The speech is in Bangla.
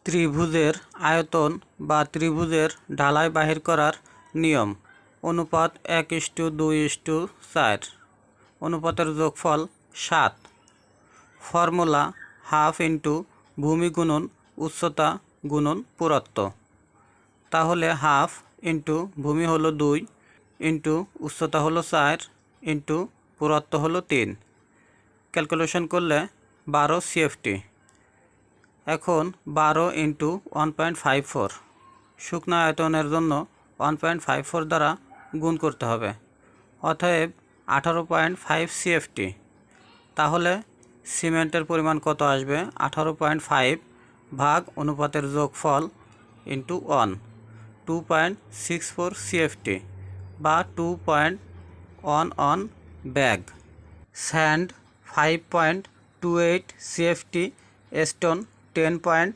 ত্রিভুজের আয়তন বা ত্রিভুজের ঢালাই বাহির করার নিয়ম। অনুপাত 1:2:4। অনুপাতের যোগফল 7। ফর্মুলা হাফ ইন্টু ভূমি গুণন উচ্চতা গুণন পুরুত্ব। তাহলে হাফ ইন্টু ভূমি হলো 2 ইন্টু উচ্চতা হলো 4 ইন্টু পুরুত্ব হলো 3। ক্যালকুলেশন করলে 12 CFT। এখন 12 ইন্টু 1.54 শুকনো আয়তনের জন্য 1.54 দ্বারা গুণ করতে হবে, অতএব 18.5 CFT। তাহলে সিমেন্টের পরিমাণ কত আসবে? 18.5 ভাগ অনুপাতের যোগফল ইন্টু 1, 2.64 CFT বা 2.11 ব্যাগ। Sand 5.28 CFT, stone 10.5